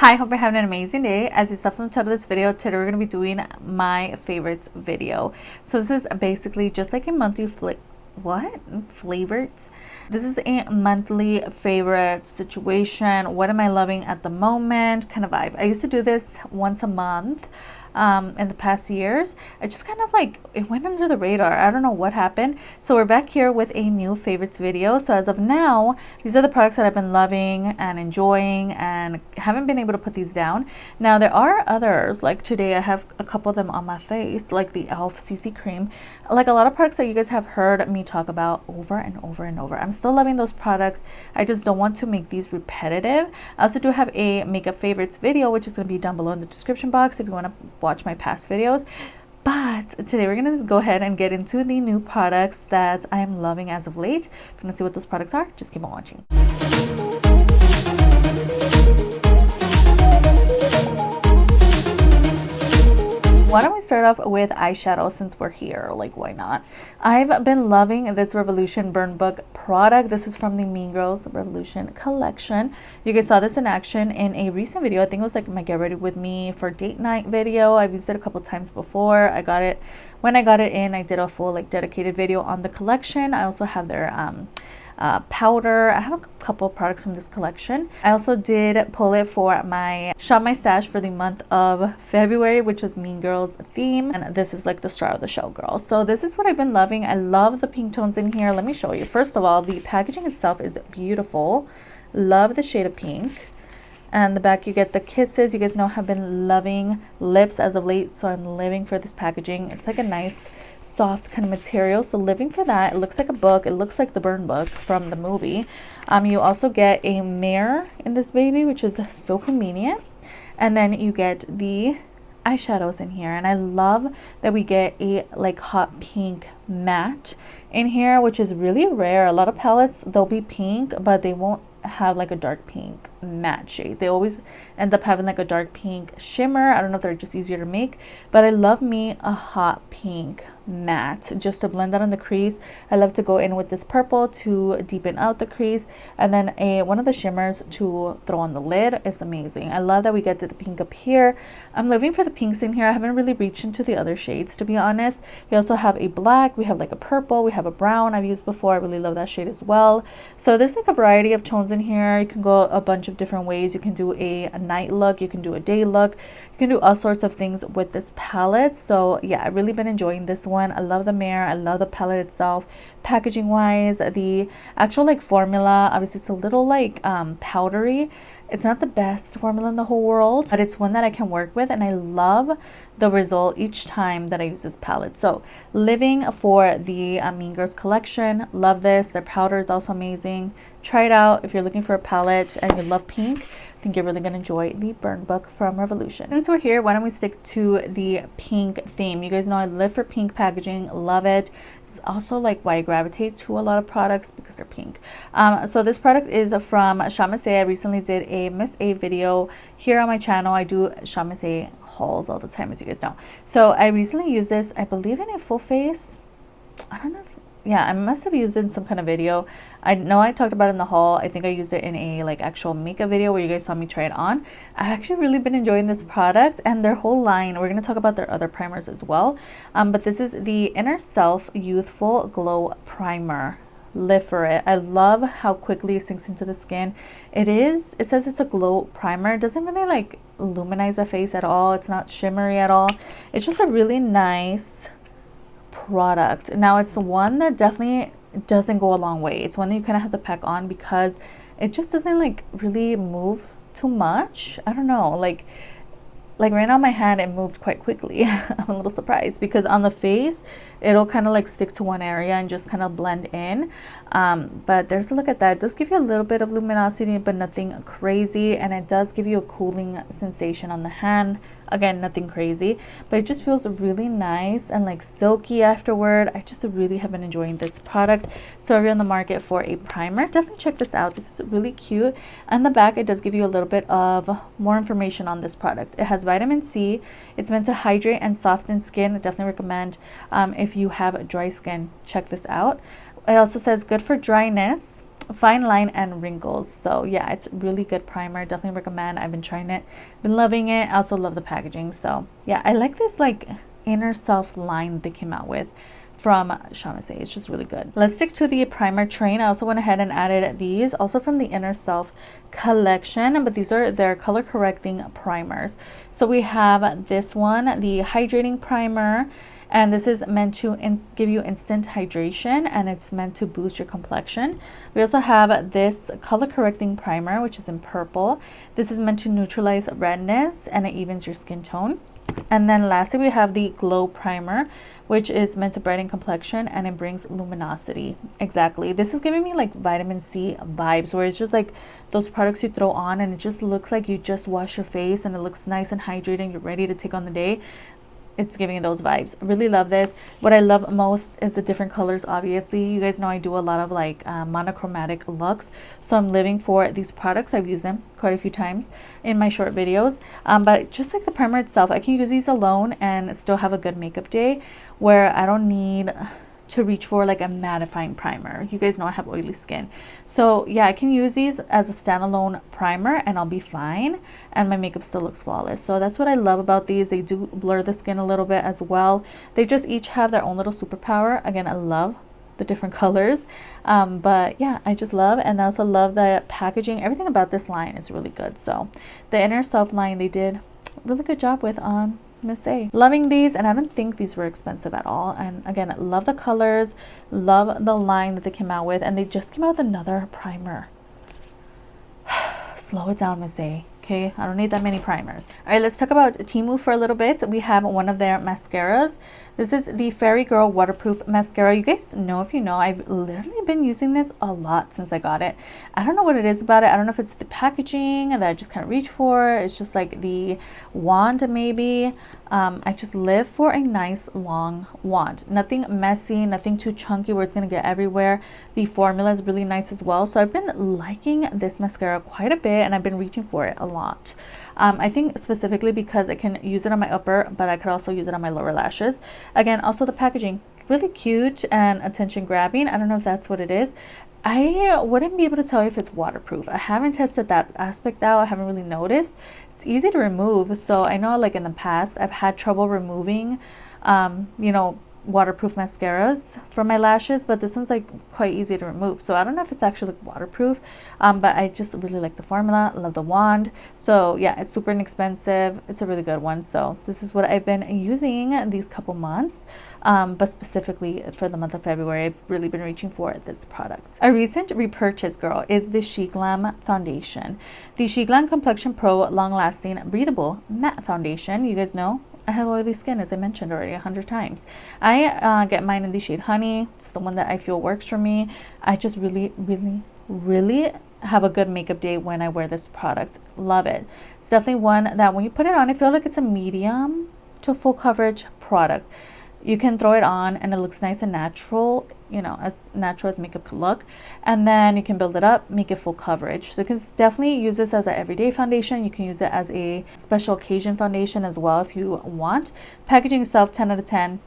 Hi, hope you're having an amazing day. As you saw from the title of this video, today we're going to be doing my favorites video. So this is basically just like a monthly favorites. This is a monthly favorite situation. What am I loving at the moment kind of vibe. I used to do this once a month in the past years. I just kind of like, it went under the radar. I don't know what happened. So we're back here with a new favorites video. So as of now, these are the products that I've been loving and enjoying and haven't been able to put these down. Now there are others, like today I have a couple of them on my face, like the e.l.f. CC cream, like a lot of products that you guys have heard me talk about over and over and over. I'm still loving those products. I just don't want to make these repetitive. I also do have a makeup favorites video, which is going to be down below in the description box if you want to watch my past videos. But today we're going to go ahead and get into the new products that I am loving as of late. If you want to see what those products are, just keep on watching. Why don't we start off with eyeshadow since we're here? Like, why not? I've been loving this Revolution Burn Book product. This is from the Mean Girls Revolution collection. You guys saw this in action in a recent video. I think it was like my Get Ready With Me for Date Night video. I've used it a couple times before. I got it when I got it in. I did a full like dedicated video on the collection. I also have their powder. I have a couple products from this collection. I also did pull it for my Shop My Stash for the month of February, which was Mean Girls theme, and this is like the star of the show, girl. So this is what I've been loving. I love the pink tones in here. Let me show you. First of all, the packaging itself is beautiful. Love the shade of pink. And the back you get the kisses. You guys know I've been loving lips as of late, so I'm living for this packaging. It's like a nice soft kind of material, so living for that. It looks like a book. It looks like the Burn Book from the movie. You also get a mirror in this baby, which is so convenient, and then you get the eyeshadows in here. And I love that we get a like hot pink matte in here, which is really rare. A lot of palettes, they'll be pink, but they won't have like a dark pink matte shade. They always end up having like a dark pink shimmer. I don't know if they're just easier to make, but I love me a hot pink matte just to blend that on the crease. I love to go in with this purple to deepen out the crease, and then one of the shimmers to throw on the lid. Is amazing. I love that we get to the pink up here. I'm living for the pinks in here. I haven't really reached into the other shades, to be honest. We also have a black, we have like a purple, we have a brown I've used before. I really love that shade as well. So there's like a variety of tones in here. You can go a bunch of different ways. You can do a night look, you can do a day look, you can do all sorts of things with this palette. So yeah, I've really been enjoying this one. I love the mirror. I love the palette itself. Packaging wise, the actual like formula, obviously it's a little like powdery. It's not the best formula in the whole world, but it's one that I can work with, and I love the result each time that I use this palette. So living for the Mean Girls collection. Love this. Their powder is also amazing. Try it out if you're looking for a palette and you love pink. I think you're really going to enjoy the Burn Book from Revolution. Since we're here, why don't we stick to the pink theme? You guys know I live for pink packaging. Love it. It's also like why I gravitate to a lot of products, because they're pink. So this product is from Shop My Stash. I recently did a Miss A video here on my channel. I do Shop My Stash hauls all the time, as you guys know. So I recently used this, I believe, in a full face. I don't know if, yeah, I must have used it in some kind of video. I know I talked about it in the haul. I think I used it in a like actual makeup video where you guys saw me try it on. I've actually really been enjoying this product and their whole line. We're going to talk about their other primers as well. But this is the Inner Self Youthful Glow Primer. Live for it. I love how quickly it sinks into the skin. It says it's a glow primer. It doesn't really like luminize the face at all. It's not shimmery at all. It's just a really nice product. Now it's one that definitely doesn't go a long way. It's one that you kind of have to pack on because it just doesn't like really move too much. I don't know, like right now my hand, it moved quite quickly. I'm a little surprised because on the face it'll kind of like stick to one area and just kind of blend in. But there's a look at that. It does give you a little bit of luminosity, but nothing crazy, and it does give you a cooling sensation on the hand. Again, nothing crazy, but it just feels really nice and like silky afterward. I just really have been enjoying this product. So if you're on the market for a primer, definitely check this out. This is really cute. On the back, it does give you a little bit of more information on this product. It has vitamin C. It's meant to hydrate and soften skin. I definitely recommend if you have dry skin, check this out. It also says good for dryness fine line and wrinkles. So yeah, it's really good primer. Definitely recommend. I've been trying it, been loving it. I also love the packaging. So yeah, I like this like inner self line they came out with from Shamasay. It's just really good. Let's stick to the primer train. I also went ahead and added these, also from the Inner Self collection, but these are their color correcting primers. So we have this one, the hydrating primer, and this is meant to give you instant hydration, and it's meant to boost your complexion. We also have this color correcting primer, which is in purple. This is meant to neutralize redness, and it evens your skin tone. And then lastly, we have the glow primer, which is meant to brighten complexion, and it brings luminosity. Exactly, this is giving me like vitamin C vibes, where it's just like those products you throw on and it just looks like you just wash your face and it looks nice and hydrating, you're ready to take on the day. It's giving those vibes. I really love this. What I love most is the different colors. Obviously, you guys know I do a lot of like monochromatic looks, so I'm living for these products. I've used them quite a few times in my short videos, but just like the primer itself, I can use these alone and still have a good makeup day, where I don't need to reach for like a mattifying primer. You guys know I have oily skin, so yeah, I can use these as a standalone primer and I'll be fine, and my makeup still looks flawless. So that's what I love about these. They do blur the skin a little bit as well. They just each have their own little superpower. Again, I love the different colors, but yeah, I just love, and I also love the packaging. Everything about this line is really good. So the Inner Self line they did a really good job with on Miss A. Loving these, and I don't think these were expensive at all. And again, love the colors, love the line that they came out with, and they just came out with another primer. Slow it down, Miss A. Okay, I don't need that many primers. All right, let's talk about Temu for a little bit. We have one of their mascaras. This is the Fairy Girl Waterproof Mascara. You guys know, if you know, I've literally been using this a lot since I got it. I don't know what it is about it. I don't know if it's the packaging that I just kind of reach for. It's just like the wand maybe. I just live for a nice long wand. Nothing messy, nothing too chunky where it's going to get everywhere. The formula is really nice as well. So I've been liking this mascara quite a bit, and I've been reaching for it a lot. I think specifically because I can use it on my upper, but I could also use it on my lower lashes. Again, also the packaging, really cute and attention grabbing. I don't know if that's what it is. I wouldn't be able to tell you if it's waterproof. I haven't tested that aspect out. I haven't really noticed. It's easy to remove. So I know like in the past, I've had trouble removing, you know, waterproof mascaras from my lashes, but this one's like quite easy to remove. So I don't know if it's actually waterproof, but I just really like the formula. Love the wand. So yeah, it's super inexpensive. It's a really good one. So this is what I've been using these couple months, but specifically for the month of February, I've really been reaching for this product. A recent repurchase, girl, is the SHEGLAM foundation. The SHEGLAM Complexion Pro Long Lasting Breathable Matte Foundation. You guys know I have oily skin, as I mentioned already 100 times. I get mine in the shade Honey. It's the one that I feel works for me. I just really have a good makeup day when I wear this product. Love it. It's definitely one that when you put it on, I feel like it's a medium to full coverage product. You can throw it on and it looks nice and natural, you know, as natural as makeup could look. And then you can build it up, make it full coverage. So you can definitely use this as an everyday foundation. You can use it as a special occasion foundation as well if you want. Packaging itself, 10 out of 10.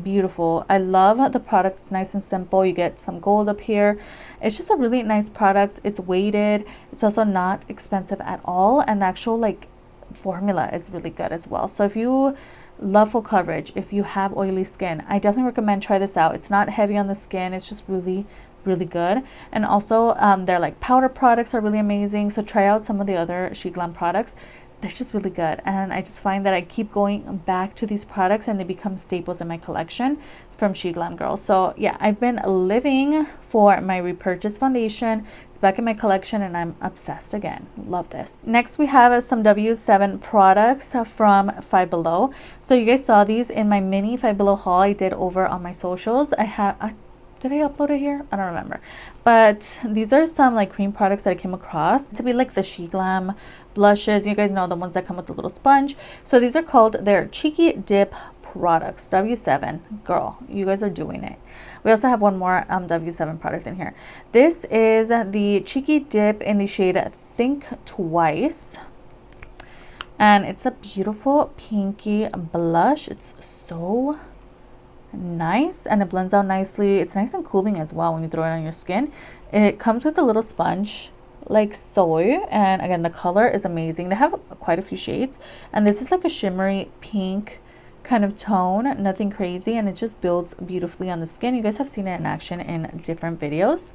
Beautiful. I love the product. It's nice and simple. You get some gold up here. It's just a really nice product. It's weighted. It's also not expensive at all. And the actual like formula is really good as well. So if you love full coverage, if you have oily skin, I definitely recommend try this out. It's not heavy on the skin. It's just really good. And also their like powder products are really amazing. So try out some of the other SHEGLAM products. They're just really good, and I just find that I keep going back to these products and they become staples in my collection from SHEGLAM, girl. So yeah, I've been living for my repurchase foundation. It's back in my collection and I'm obsessed again. Love this. Next we have some W7 products from Five Below. So you guys saw these in my mini Five Below haul I did over on my socials. I have did I upload it here? I don't remember. But these are some like cream products that I came across to be like the SHEGLAM blushes. You guys know the ones that come with the little sponge. So these are called their Cheeky Dip products. W7, girl, you guys are doing it. We also have one more W7 product in here. This is the Cheeky Dip in the shade Think Twice. And it's a beautiful pinky blush. It's so pretty. I love it. So I'm going to nice, and it blends out nicely. It's nice and cooling as well when you throw it on your skin. It comes with a little sponge like so, and again, the color is amazing. They have quite a few shades, and this is like a shimmery pink kind of tone, nothing crazy, and it just builds beautifully on the skin. You guys have seen it in action in different videos.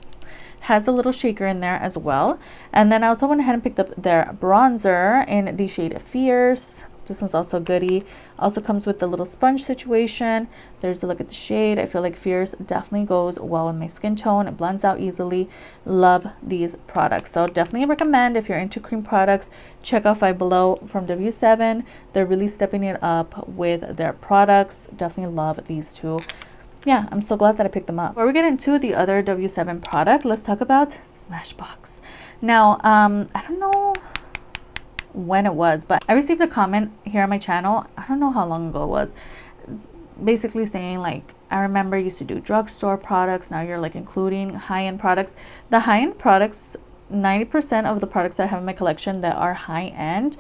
Has a little shaker in there as well. And then I also went ahead and picked up their bronzer in the shade Fierce. This one's also goodie. Also comes with the little sponge situation. There's a look at the shade. I feel like Fierce definitely goes well with my skin tone. It blends out easily. Love these products. So definitely recommend if you're into cream products, check out Five Below from W7. They're really stepping it up with their products. Definitely love these two. Yeah, I'm so glad that I picked them up. Before we get into the other W7 product, let's talk about Smashbox. Now, I don't know when it was, but I received a comment here on my channel. I don't know how long ago it was, basically saying like, I remember you used to do drugstore products, now you're like including high-end products. The high-end products, 90% of the products that I have in my collection that are high-end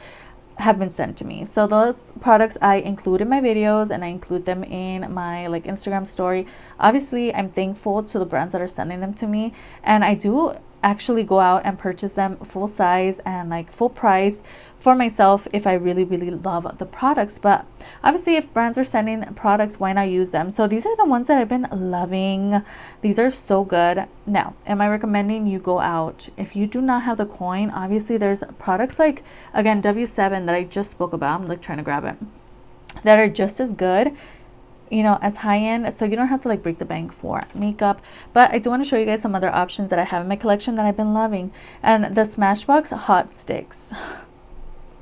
have been sent to me. So those products I include in my videos, and I include them in my like Instagram story. Obviously, I'm thankful to the brands that are sending them to me, and I do actually go out and purchase them full size and like full price for myself if I really love the products. But obviously, if brands are sending products, why not use them? So these are the ones that I've been loving. These are so good. Now, am I recommending you go out if you do not have the coin? Obviously, there's products like, again, W7 that I just spoke about. I'm like trying to grab it, that are just as good, you know, as high-end, so you don't have to like break the bank for makeup. But I do want to show you guys some other options that I have in my collection that I've been loving. And the Smashbox Hot Sticks,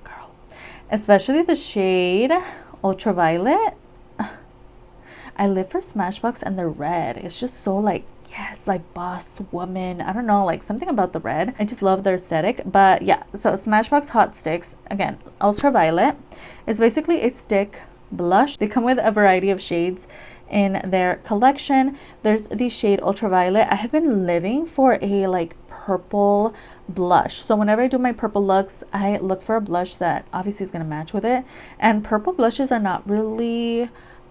girl, especially the shade Ultraviolet. I live for Smashbox, and the red, it's just so like, yes, like boss woman, I don't know, like something about the red. I just love their aesthetic. But yeah, so Smashbox Hot Sticks, again, Ultraviolet, is basically a stick blush. They come with a variety of shades in their collection. There's the shade Ultraviolet. I have been living for a like purple blush, so whenever I do my purple looks, I look for a blush that obviously is going to match with it. And purple blushes are not really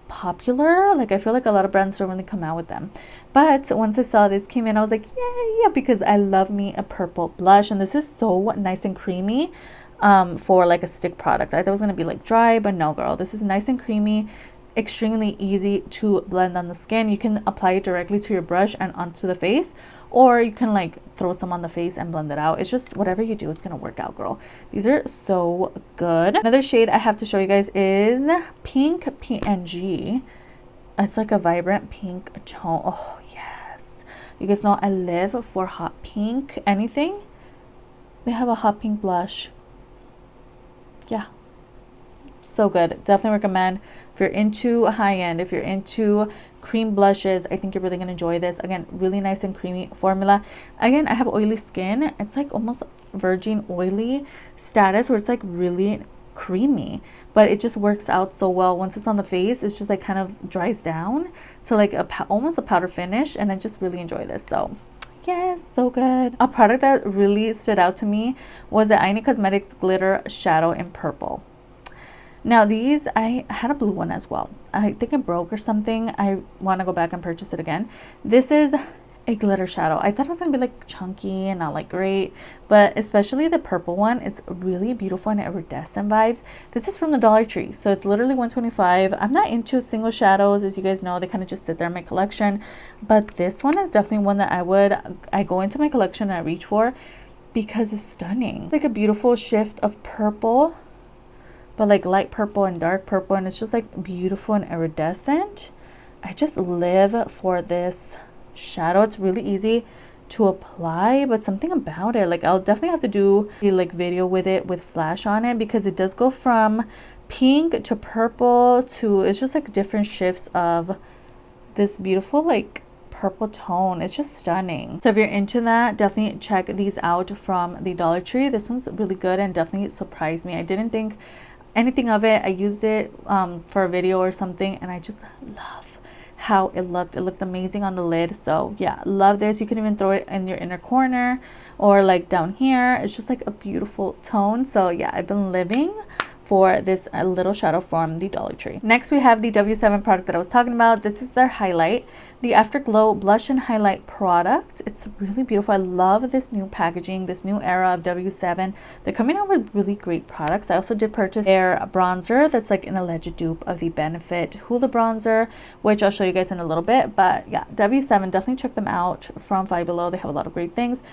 popular. Like, I feel like a lot of brands don't really come out with them, but once I saw this came in, I was like, yay, because I love me a purple blush. And this is so nice and creamy for like a stick product. I thought it was gonna be like dry, but no, girl, this is nice and creamy, extremely easy to blend on the skin. You can apply it directly to your brush and onto the face, or you can like throw some on the face and blend it out. It's just whatever you do, it's gonna work out, girl. These are so good. Another shade I have to show you guys is Pink PNG. It's like a vibrant pink tone. Oh yes, you guys know I live for hot pink. Anything, they have a hot pink blush. Yeah, so good. Definitely recommend if you're into high-end, if you're into cream blushes. I think you're really gonna enjoy this. Again, really nice and creamy formula. Again, I have oily skin. It's like almost virgin oily status, where it's like really creamy, but it just works out so well. Once it's on the face, it's just like kind of dries down to like almost a powder finish, and I just really enjoy this. So yes, so good. A product that really stood out to me was the Ioni Cosmetics Glitter Shadow in Purple. Now these, I had a blue one as well. I think it broke or something. I want to go back and purchase it again. This is a glitter shadow. I thought it was gonna be like chunky and not like great, but especially the purple one, it's really beautiful and iridescent vibes. This is from the Dollar Tree, so it's literally $125. I'm not into single shadows, as you guys know. They kind of just sit there in my collection, but this one is definitely one that I go into my collection and I reach for because it's stunning. It's like a beautiful shift of purple, but like light purple and dark purple, and it's just like beautiful and iridescent. I just live for this shadow. It's really easy to apply, but something about it, like I'll definitely have to do a like video with it with flash on it, because it does go from pink to purple to, it's just like different shifts of this beautiful like purple tone. It's just stunning. So if you're into that, definitely check these out from the Dollar Tree. This one's really good and definitely surprised me. I didn't think anything of it. I used it for a video or something, and I just love how it looked. It looked amazing on the lid. So yeah, love this. You can even throw it in your inner corner or like down here. It's just like a beautiful tone. So yeah, I've been living for this little shadow from the Dollar Tree. Next, we have the W7 product that I was talking about. This is their highlight, the Afterglow Blush and Highlight product. It's really beautiful. I love this new packaging, this new era of W7. They're coming out with really great products. I also did purchase their bronzer that's like an alleged dupe of the Benefit Hoola bronzer, which I'll show you guys in a little bit. But yeah, W7, definitely check them out from Five Below. They have a lot of great things.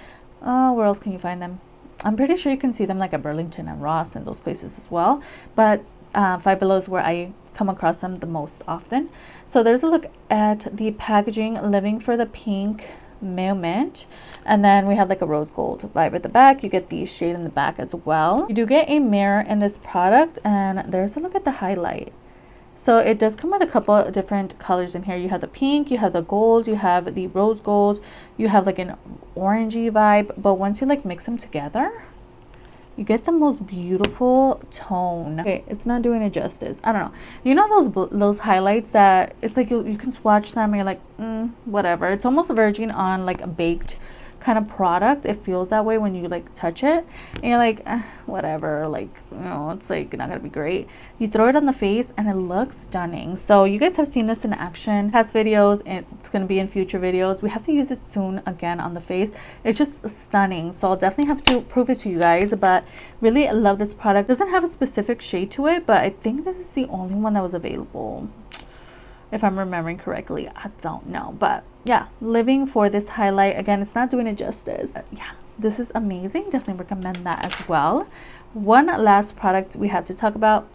Where else can you find them? I'm pretty sure you can see them like at Burlington and Ross and those places as well. But Five Below is where I come across them the most often. So there's a look at the packaging, living for the pink moment. And then we have like a rose gold vibe at the back. You get the shade in the back as well. You do get a mirror in this product, and there's a look at the highlight. So it does come with a couple of different colors in here. You have the pink, you have the gold, you have the rose gold, you have like an orangey vibe. But once you like mix them together, you get the most beautiful tone. Okay, it's not doing it justice. I don't know. You know those highlights that it's like you can swatch them and you're like, whatever. It's almost verging on like a baked kind of product. It feels that way when you like touch it and you're like, whatever, like, you know, it's like not gonna be great. You throw it on the face and it looks stunning. So you guys have seen this in action, past videos, and it's gonna be in future videos. We have to use it soon again on the face. It's just stunning. So I'll definitely have to prove it to you guys, but really I love this product. It doesn't have a specific shade to it, but I think this is the only one that was available, if I'm remembering correctly. I don't know, but yeah, living for this highlight. Again, it's not doing it justice. Yeah, this is amazing. Definitely recommend that as well. One last product we have to talk about.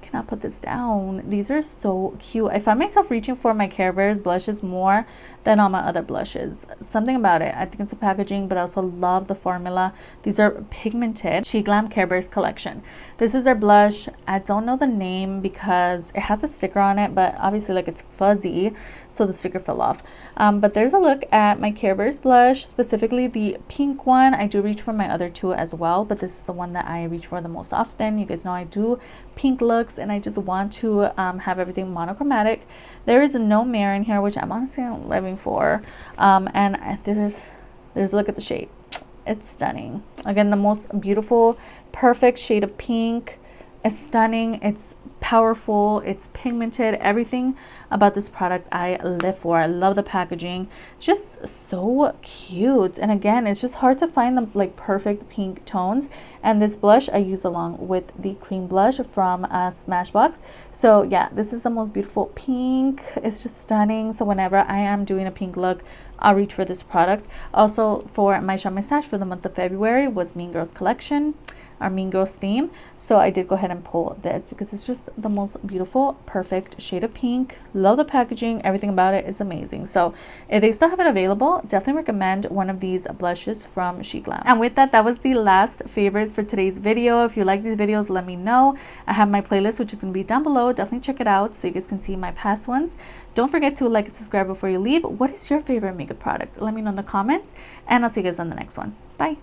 Cannot put this down. These are so cute. I find myself reaching for my Care Bears blushes more than all my other blushes. Something about it. I think it's the packaging, but I also love the formula. These are pigmented SHEGLAM Care Bears collection. This is their blush. I don't know the name because it had the sticker on it, but obviously like it's fuzzy, so the sticker fell off. But there's a look at my Care Bears blush, specifically the pink one. I do reach for my other two as well, but this is the one that I reach for the most often. You guys know I do pink looks and I just want to have everything monochromatic. There is no mirror in here, which I'm honestly living for. And there's a look at the shade. It's stunning. Again, the most beautiful, perfect shade of pink. It's stunning. It's powerful. It's pigmented. Everything about this product I live for. I love the packaging. Just so cute. And again, it's just hard to find the like perfect pink tones. And this blush I use along with the cream blush from Smashbox. So yeah, this is the most beautiful pink. It's just stunning. So whenever I am doing a pink look, I'll reach for this product. Also, for my Shop My Stash for the month of February was Mean Girls collection, our Mean Girls theme. So I did go ahead and pull this because it's just the most beautiful, perfect shade of pink. Love the packaging. Everything about it is amazing. So if they still have it available, definitely recommend one of these blushes from SHEGLAM. And with that, that was the last favorite for today's video. If you like these videos, let me know. I have my playlist, which is going to be down below. Definitely check it out so you guys can see my past ones. Don't forget to like and subscribe before you leave. What is your favorite makeup product? Let me know in the comments, and I'll see you guys on the next one. Bye.